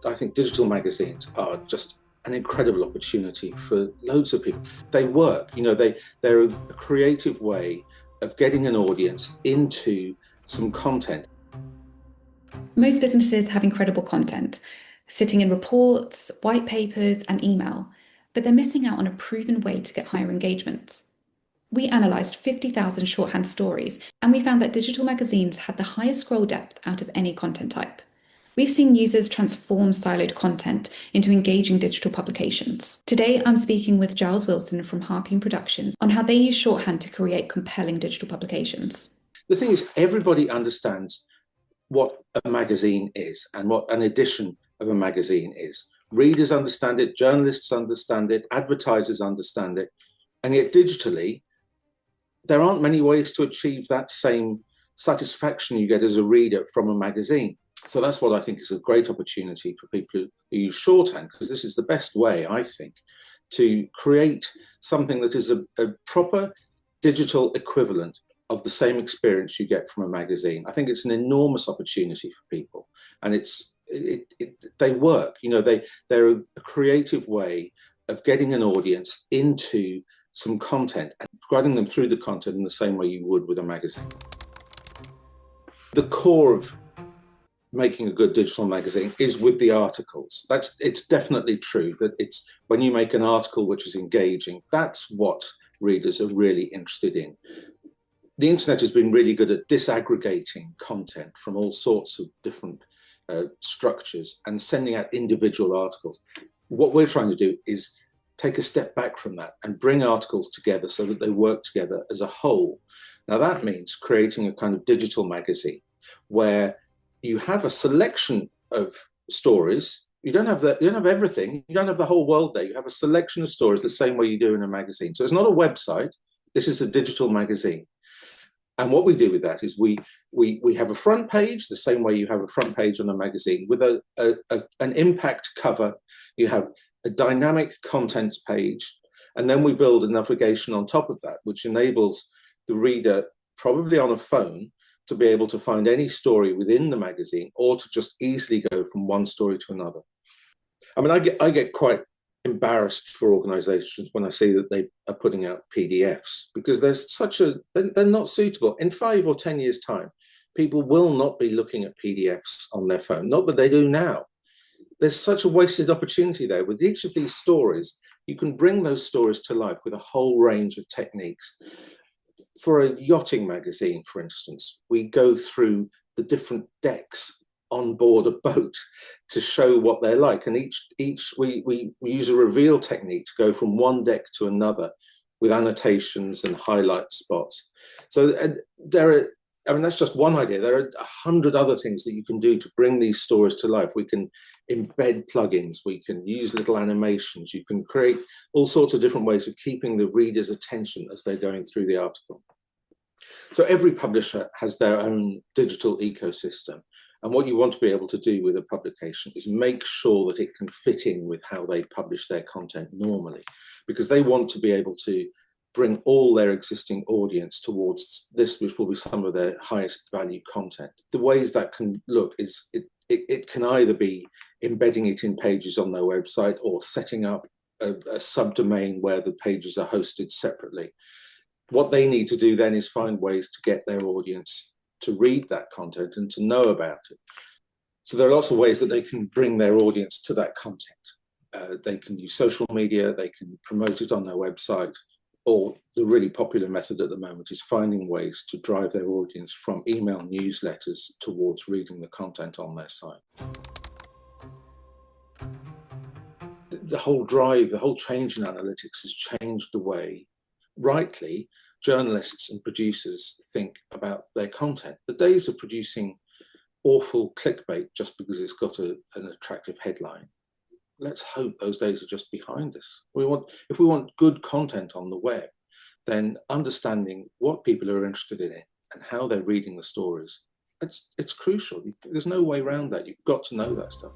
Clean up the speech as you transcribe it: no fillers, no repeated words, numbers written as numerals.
I think digital magazines are just an incredible opportunity for loads of people. They work, they're a creative way of getting an audience into some content. Most businesses have incredible content, sitting in reports, white papers, and email, but they're missing out on a proven way to get higher engagement. We analysed 50,000 shorthand stories, and we found that digital magazines had the highest scroll depth out of any content type. We've seen users transform siloed content into engaging digital publications. Today, I'm speaking with Giles Wilson from Harpoon Productions on how they use shorthand to create compelling digital publications. The thing is, everybody understands what a magazine is and what an edition of a magazine is. Readers understand it, journalists understand it, advertisers understand it, and yet digitally, there aren't many ways to achieve that same satisfaction you get as a reader from a magazine. So that's what I think is a great opportunity for people who use shorthand, because this is the best way, I think, to create something that is a proper digital equivalent of the same experience you get from a magazine. I think it's an enormous opportunity for people, and they work. They're a creative way of getting an audience into some content and guiding them through the content in the same way you would with a magazine. The core of making a good digital magazine is with the articles. It's definitely true that it's when you make an article which is engaging, that's what readers are really interested in. The internet has been really good at disaggregating content from all sorts of different structures and sending out individual articles. What we're trying to do is take a step back from that and bring articles together so that they work together as a whole. Now that means creating a kind of digital magazine where you have a selection of stories. You don't have everything. You don't have the whole world there. You have a selection of stories the same way you do in a magazine. So it's not a website. This is a digital magazine. And what we do with that is we have a front page the same way you have a front page on a magazine with an impact cover. You have a dynamic contents page, and then we build a navigation on top of that, which enables the reader, probably on a phone, to be able to find any story within the magazine or to just easily go from one story to another. I mean, I get quite embarrassed for organizations when I see that they are putting out PDFs, because they're not suitable. In 5 or 10 years' time, people will not be looking at PDFs on their phone, not that they do now. There's such a wasted opportunity there. With each of these stories, you can bring those stories to life with a whole range of techniques. For a yachting magazine, for instance, we go through the different decks on board a boat to show what they're like, and we use a reveal technique to go from one deck to another with annotations and highlight spots. So that's just one idea. There are 100 other things that you can do to bring these stories to life. We can embed plugins, we can use little animations, you can create all sorts of different ways of keeping the reader's attention as they're going through the article. So every publisher has their own digital ecosystem. And what you want to be able to do with a publication is make sure that it can fit in with how they publish their content normally, because they want to be able to bring all their existing audience towards this, which will be some of their highest value content. The ways that can look is it can either be embedding it in pages on their website or setting up a subdomain where the pages are hosted separately. What they need to do then is find ways to get their audience to read that content and to know about it. So there are lots of ways that they can bring their audience to that content. They can use social media, they can promote it on their website, or the really popular method at the moment is finding ways to drive their audience from email newsletters towards reading the content on their site. The whole change in analytics has changed the way, rightly, journalists and producers think about their content. The days of producing awful clickbait just because it's got an attractive headline, let's hope those days are just behind us. If we want good content on the web, then understanding what people are interested in it and how they're reading the stories, it's crucial. There's no way around that. You've got to know that stuff.